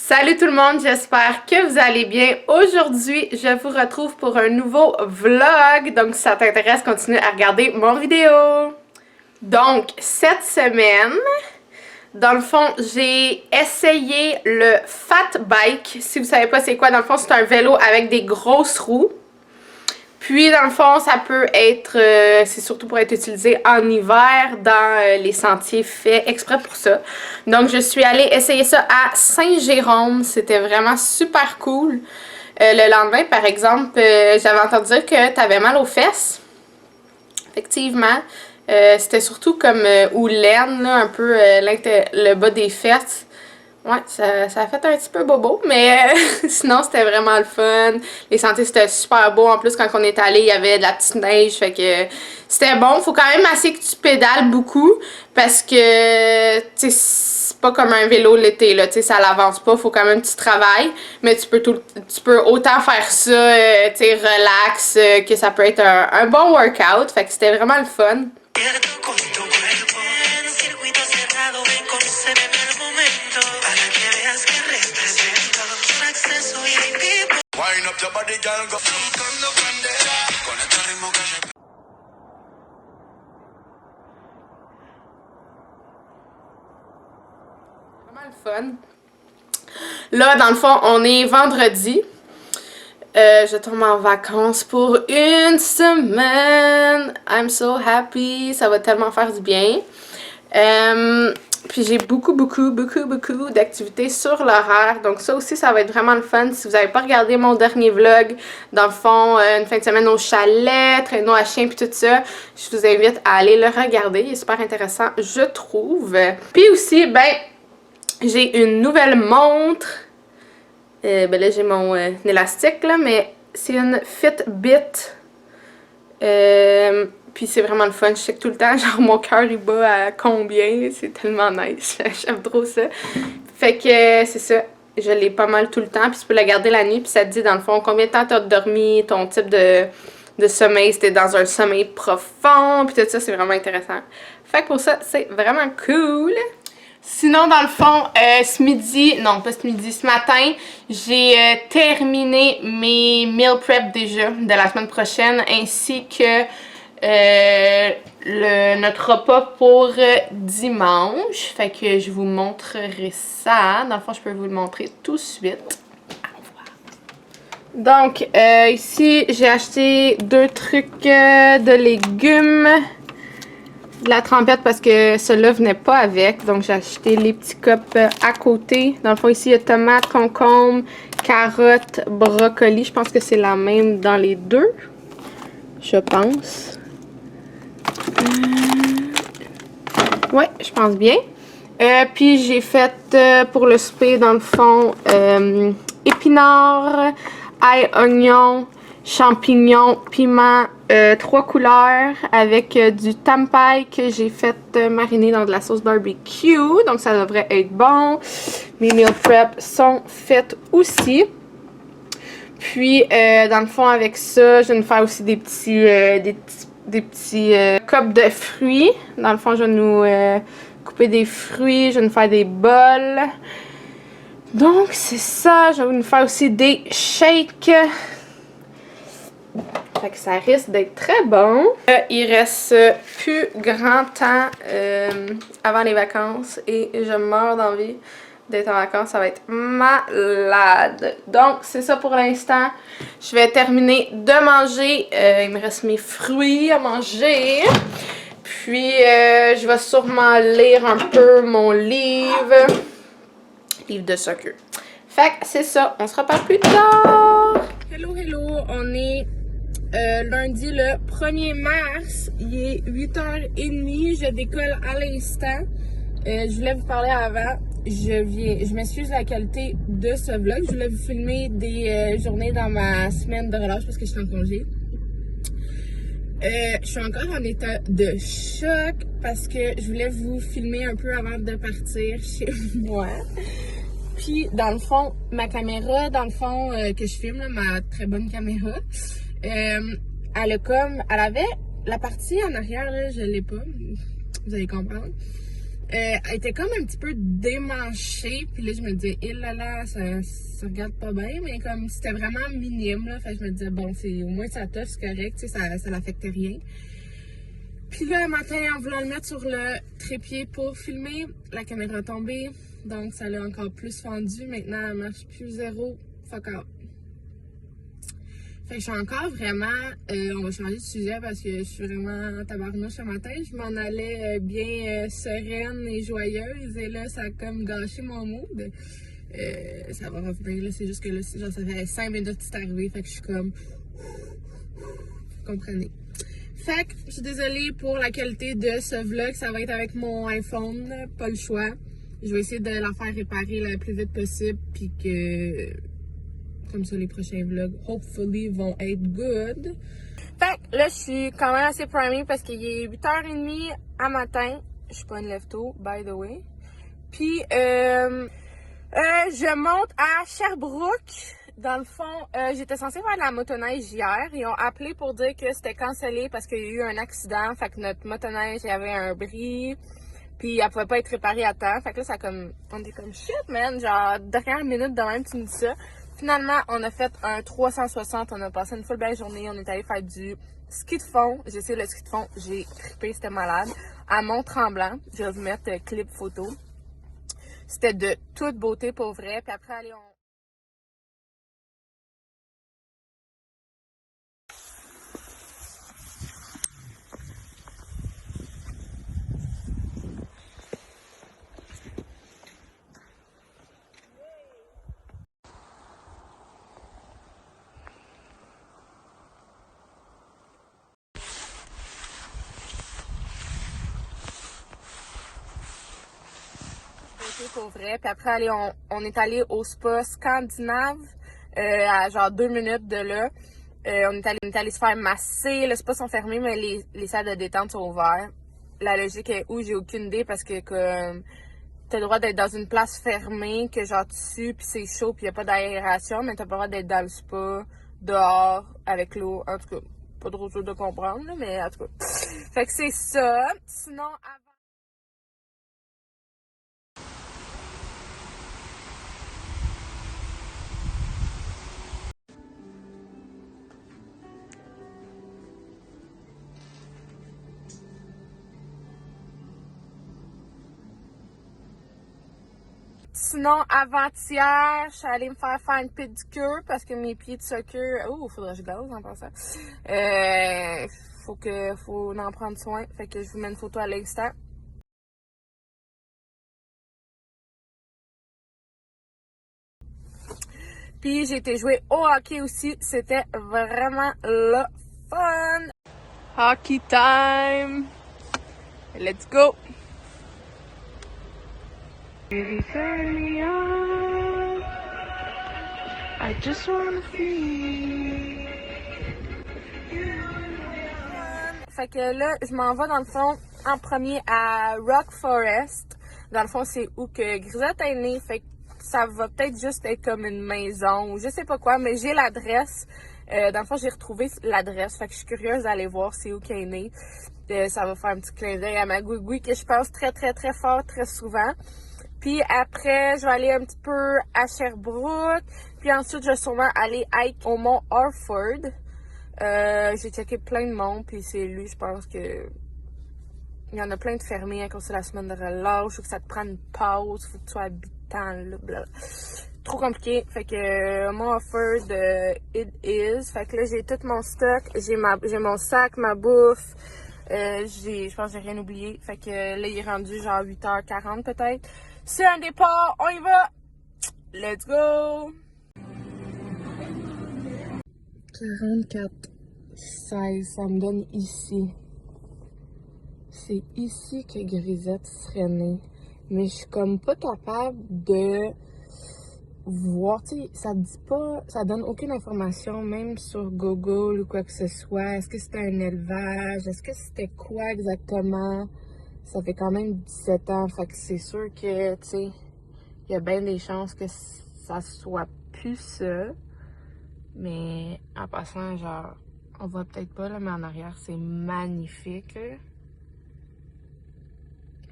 Salut tout le monde, j'espère que vous allez bien. Aujourd'hui, je vous retrouve pour un nouveau vlog. Donc, si ça t'intéresse, continue à regarder mon vidéo. Donc, cette semaine, dans le fond, j'ai essayé le Fat Bike. Si vous savez pas c'est quoi, dans le fond, c'est un vélo avec des grosses roues. Puis, dans le fond, ça peut être, c'est surtout pour être utilisé en hiver dans les sentiers faits exprès pour ça. Donc, je suis allée essayer ça à Saint-Jérôme. C'était vraiment super cool. Le lendemain, par exemple, j'avais entendu dire que t'avais mal aux fesses. Effectivement. C'était surtout comme houlaine, là, un peu le bas des fesses. Ouais, ça a fait un petit peu bobo, mais sinon c'était vraiment le fun. Les sentiers c'était super beau. En plus, quand on est allé, il y avait de la petite neige, fait que c'était bon. Faut quand même assez que tu pédales beaucoup parce que, tu sais, c'est pas comme un vélo l'été, là, tu sais, ça l'avance pas. Faut quand même que tu travailles, mais tu peux autant faire ça, tu sais, relax, que ça peut être un bon workout. Fait que c'était vraiment le fun. Vraiment le fun. Là, dans le fond, on est vendredi. Je tombe en vacances pour une semaine. I'm so happy. Ça va tellement faire du bien. Puis j'ai beaucoup d'activités sur l'horaire. Donc ça aussi, ça va être vraiment le fun. Si vous n'avez pas regardé mon dernier vlog, dans le fond, une fin de semaine au chalet, traîneau à chien puis tout ça, je vous invite à aller le regarder. Il est super intéressant, je trouve. Puis aussi, ben, j'ai une nouvelle montre. Ben là, j'ai mon élastique, là, mais c'est une Fitbit. Puis c'est vraiment le fun. Je sais que tout le temps, genre, mon cœur, il bat à combien. C'est tellement nice. J'aime trop ça. Fait que c'est ça. Je l'ai pas mal tout le temps. Puis tu peux la garder la nuit. Puis ça te dit, dans le fond, combien de temps t'as dormi, ton type de sommeil. Si t'es dans un sommeil profond. Puis tout ça, c'est vraiment intéressant. Fait que pour ça, c'est vraiment cool. Sinon, dans le fond, ce matin, j'ai terminé mes meal prep déjà de la semaine prochaine, ainsi que notre repas pour dimanche. Fait que je vous montrerai ça. Dans le fond, je peux vous le montrer tout de suite. Donc, ici, j'ai acheté 2 trucs de légumes. De la trempette parce que cela venait pas avec. Donc, j'ai acheté les petits cups à côté. Dans le fond, ici, il y a tomates, concombres, carottes, brocolis. Je pense que c'est la même dans les deux. Je pense. Ouais, je pense bien. Puis, j'ai fait pour le souper, dans le fond, épinards, ail, oignon, champignons, piment, 3 couleurs avec du tempeh que j'ai fait mariner dans de la sauce barbecue. Donc ça devrait être bon. Mes meal prep sont faites aussi. Puis dans le fond avec ça, je vais nous faire aussi des petits cups de fruits. Dans le fond, je vais nous couper des fruits, je vais nous faire des bols. Donc c'est ça, je vais nous faire aussi des shakes. Fait que ça risque d'être très bon. Il reste plus grand temps avant les vacances et je meurs d'envie d'être en vacances. Ça va être malade. Donc, c'est ça pour l'instant. Je vais terminer de manger. Il me reste mes fruits à manger. Puis, je vais sûrement lire un peu mon livre. Livre de soccer. Fait que c'est ça. On se reparle plus tard. Hello, on est lundi le 1er mars, il est 8h30, je décolle à l'instant. Je voulais vous parler avant, je m'excuse de la qualité de ce vlog, je voulais vous filmer des journées dans ma semaine de relâche parce que je suis en congé. Je suis encore en état de choc parce que je voulais vous filmer un peu avant de partir chez moi. Puis dans le fond, ma caméra, que je filme, là, ma très bonne caméra, elle avait la partie en arrière, là, je l'ai pas, vous allez comprendre. Elle était comme un petit peu démanchée, puis là je me disais, il là, ça regarde pas bien, mais comme c'était vraiment minime, là, fait que je me disais, bon, c'est au moins ça touche, c'est correct, tu sais, ça l'affectait rien. Puis là, un matin, en voulant le mettre sur le trépied pour filmer, la caméra est tombée, donc ça l'a encore plus fendu. Maintenant, elle marche plus zéro, fuck out. Fait que je suis encore vraiment, on va changer de sujet parce que je suis vraiment tabarnouche ce matin. Je m'en allais bien sereine et joyeuse et là, ça a comme gâché mon mood. Ça va revenir, là, c'est juste que là, genre, ça fait 5 minutes que c'est arrivé, fait que je suis comme, vous comprenez. Fait que je suis désolée pour la qualité de ce vlog, ça va être avec mon iPhone, pas le choix. Je vais essayer de la faire réparer le plus vite possible, puis que comme ça les prochains vlogs, hopefully, vont être good. Fait que là, je suis quand même assez primée parce qu'il est 8h30 à matin. Je suis pas une lève-tôt, by the way. Puis, je monte à Sherbrooke. Dans le fond, j'étais censée faire de la motoneige hier. Ils ont appelé pour dire que c'était cancellé parce qu'il y a eu un accident. Fait que notre motoneige, il y avait un bris. Puis elle pouvait pas être réparée à temps. Fait que là, ça comme, on était comme shit, man. Genre, dernière minute de même, tu me dis ça. Finalement, on a fait un 360. On a passé une full belle journée. On est allé faire du ski de fond. J'ai essayé le ski de fond. J'ai trippé, c'était malade. À Mont-Tremblant. Je vais vous mettre clip photo. C'était de toute beauté pour vrai. Puis après, allez, pour vrai. Puis après, allez, on est allé au spa scandinave, à genre 2 minutes de là. On est allé se faire masser. Les spas sont fermés, mais les salles de détente sont ouvertes. La logique est où, j'ai aucune idée parce que comme t'as le droit d'être dans une place fermée, que genre tu sues, puis c'est chaud, puis y a pas d'aération, mais t'as pas le droit d'être dans le spa, dehors, avec l'eau. En tout cas, pas trop sûr de comprendre, là, mais en tout cas. Fait que c'est ça. Sinon, avant... Sinon, avant-hier, je suis allée me faire une pédicure parce que mes pieds de soccer... Oh, faudrait que je gaz en passant. Faut en prendre soin. Fait que je vous mets une photo à l'instant. Puis j'ai été jouer au hockey aussi. C'était vraiment le fun. Hockey time! Let's go! Really turn me on. I just wanna feel. Fait que là, je m'en vais dans le fond en premier à Rock Forest. Dans le fond, c'est où que Grisette est née. Fait que ça va peut-être juste être comme une maison ou je sais pas quoi, mais j'ai l'adresse. Dans le fond, j'ai retrouvé l'adresse. Fait que je suis curieuse d'aller voir c'est où qu'elle est née. Ça va faire un petit clin d'œil à ma Gouigoui que je pense très, très, très fort, très souvent. Puis après, je vais aller un petit peu à Sherbrooke. Puis ensuite, je vais sûrement aller hike au mont Orford. J'ai checké plein de monde, puis c'est lui, je pense que il y en a plein de fermés à cause de la semaine de relâche, ou que ça te prend une pause, faut que tu sois habitant, là, bla. Trop compliqué. Fait que mon offer de It Is. Fait que là, j'ai tout mon stock. J'ai mon sac, ma bouffe. Je pense que j'ai rien oublié. Fait que là, il est rendu genre 8h40 peut-être. C'est un départ, on y va! Let's go! 44,16, ça me donne ici. C'est ici que Grisette serait née. Mais je suis comme pas capable de voir, tu sais, ça dit pas, ça donne aucune information, même sur Google ou quoi que ce soit. Est-ce que c'était un élevage? Est-ce que c'était quoi exactement? Ça fait quand même 17 ans, fait que c'est sûr que, tu sais, il y a bien des chances que ça soit plus ça. Mais en passant, genre, on voit peut-être pas, là, mais en arrière, c'est magnifique, là.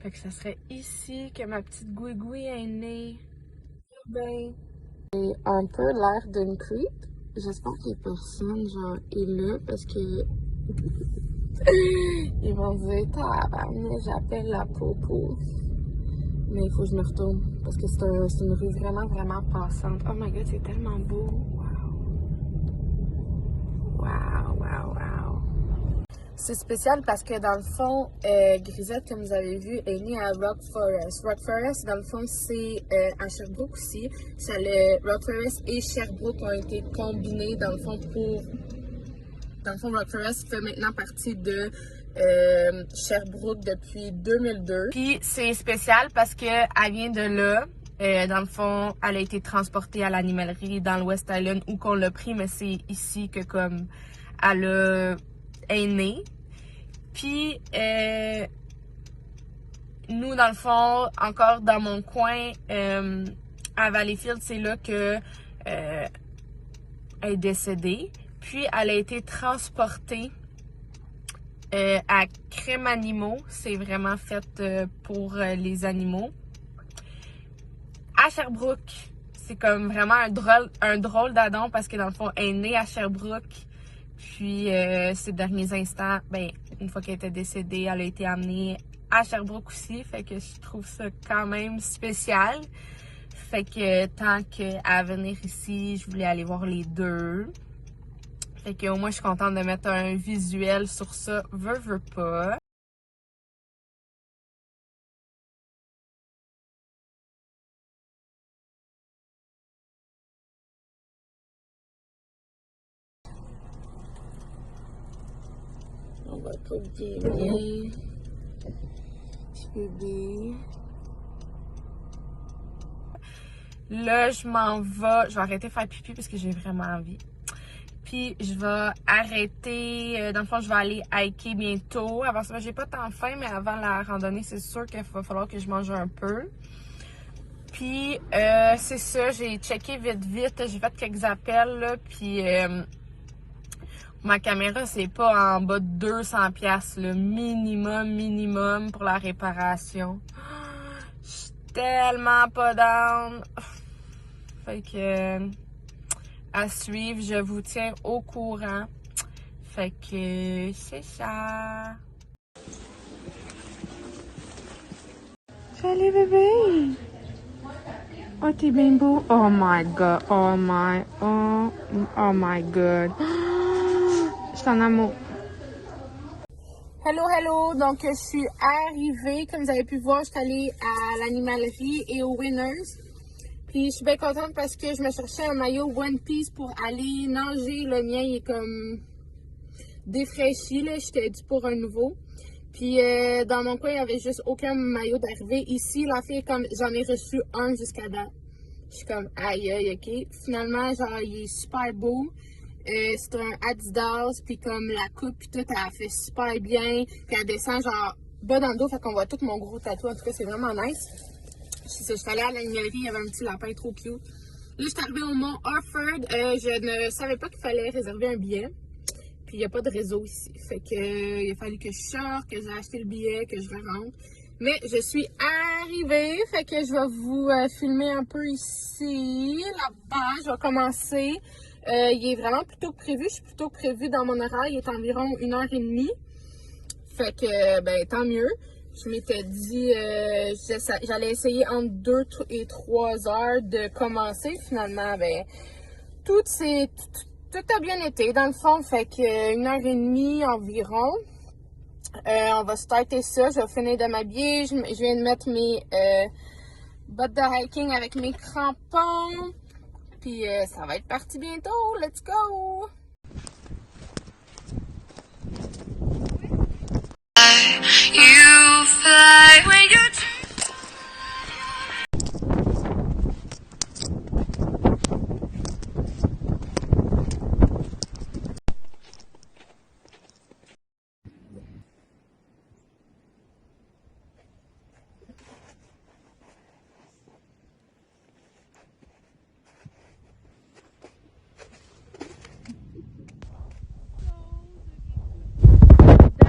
Fait que ça serait ici que ma petite Gouigoui est née. Ben. J'ai un peu l'air d'une creep. J'espère que personne, genre, est là parce que. Ils vont dire, tabarnak, j'appelle la popo. Mais il faut que je me retourne parce que c'est une rue vraiment, vraiment passante. Oh my god, c'est tellement beau. Wow, wow, wow. C'est spécial parce que dans le fond, Grisette, comme vous avez vu, est née à Rock Forest. Rock Forest, dans le fond, c'est à Sherbrooke aussi. Rock Forest et Sherbrooke ont été combinés dans le fond pour... Dans le fond, Rock Forest fait maintenant partie de Sherbrooke depuis 2002. Puis c'est spécial parce qu'elle vient de là. Dans le fond, elle a été transportée à l'animalerie dans le West Island où qu'on l'a pris, mais c'est ici que comme elle est née. Puis nous, dans le fond, encore dans mon coin, à Valleyfield, c'est là que elle est décédée. Puis elle a été transportée à Crème Animaux. C'est vraiment fait pour les animaux. À Sherbrooke, c'est comme vraiment un drôle d'adon parce que dans le fond, elle est née à Sherbrooke. Puis ces derniers instants, ben, une fois qu'elle était décédée, elle a été amenée à Sherbrooke aussi. Fait que je trouve ça quand même spécial. Fait que tant qu'à venir ici, je voulais aller voir les deux. Fait que au moins, je suis contente de mettre un visuel sur ça, veux pas. On va pas bien. Petit bébé. Là, je m'en vais. Je vais arrêter de faire pipi parce que j'ai vraiment envie. Puis je vais arrêter, dans le fond je vais aller hiker bientôt. Avant ça, j'ai pas tant faim, mais avant la randonnée, c'est sûr qu'il va falloir que je mange un peu. Puis c'est ça, j'ai checké vite, j'ai fait quelques appels là, puis ma caméra c'est pas en bas de 200$ le minimum pour la réparation. Je suis tellement pas down. Fait que à suivre, je vous tiens au courant. Fait que c'est ça. Salut bébé! Oh, t'es bien beau! Oh my god! Oh my god! Je suis en amour! Hello! Donc, je suis arrivée. Comme vous avez pu voir, je suis allée à l'animalerie et au Winners. Puis, je suis bien contente parce que je me cherchais un maillot One Piece pour aller nager. Le mien, il est comme défraîchi, là. J'étais due pour un nouveau. Puis, dans mon coin, il n'y avait juste aucun maillot d'arrivée. Ici, la fille, comme j'en ai reçu un jusqu'à date. Je suis comme, aïe, ok. Finalement, genre, il est super beau. C'est un Adidas, puis comme la coupe, puis tout, elle fait super bien. Puis elle descend, genre, bas dans le dos, fait qu'on voit tout mon gros tatou. En tout cas, c'est vraiment nice. Je suis allée à l'animalerie, il y avait un petit lapin trop cute. Là, je suis arrivée au Mont Harford. Je ne savais pas qu'il fallait réserver un billet. Puis il n'y a pas de réseau ici. Fait que il a fallu que je sorte, que j'ai acheté le billet, que je rentre. Mais je suis arrivée. Fait que je vais vous filmer un peu ici. Là-bas, je vais commencer. Il est vraiment plutôt que prévu. Je suis plutôt que prévu dans mon horaire. Il est environ 1h30. Fait que, ben, tant mieux. Je m'étais dit, j'allais essayer entre 2 et 3 heures de commencer. Finalement, ben, tout a bien été dans le fond. Fait que 1h30 environ. On va starter ça. Je vais finir de m'habiller. Je viens de mettre mes bottes de hiking avec mes crampons. Puis ça va être parti bientôt. Let's go! You fly when you're...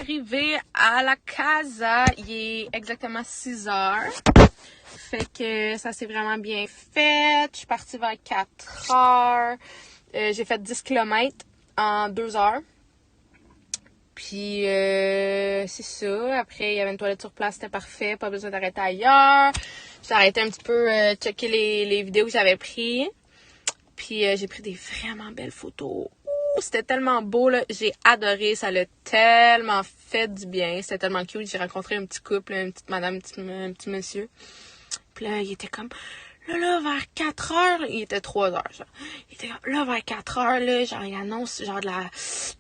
Arrivé à la casa. Il est exactement 6 heures. Fait que ça s'est vraiment bien fait. Je suis partie vers 4 heures. J'ai fait 10 km en 2 heures. Puis c'est ça. Après, il y avait une toilette sur place, c'était parfait. Pas besoin d'arrêter ailleurs. J'ai arrêté un petit peu checker les vidéos que j'avais prises. Puis j'ai pris des vraiment belles photos. Ouh, c'était tellement beau, là. J'ai adoré. Ça l'a tellement fait du bien. C'était tellement cute. J'ai rencontré un petit couple, une petite madame, un petit monsieur. Puis là, il était comme... Là, vers 4 heures, il était 3 heures, genre. Il était comme, là, vers 4 heures, là, genre, il annonce, genre,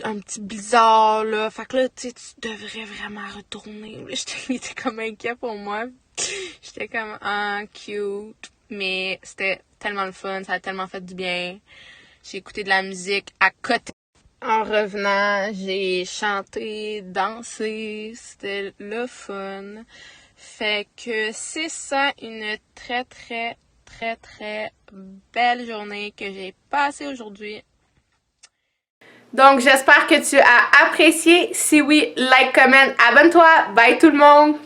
un petit blizzard, là. Fait que là, tu sais, tu devrais vraiment retourner. Il était comme inquiet pour moi. J'étais comme, ah, cute. Mais c'était tellement le fun, ça a tellement fait du bien. J'ai écouté de la musique à côté. En revenant, j'ai chanté, dansé. C'était le fun. Fait que c'est ça, une très belle journée que j'ai passée aujourd'hui. Donc, j'espère que tu as apprécié. Si oui, like, comment, abonne-toi. Bye tout le monde!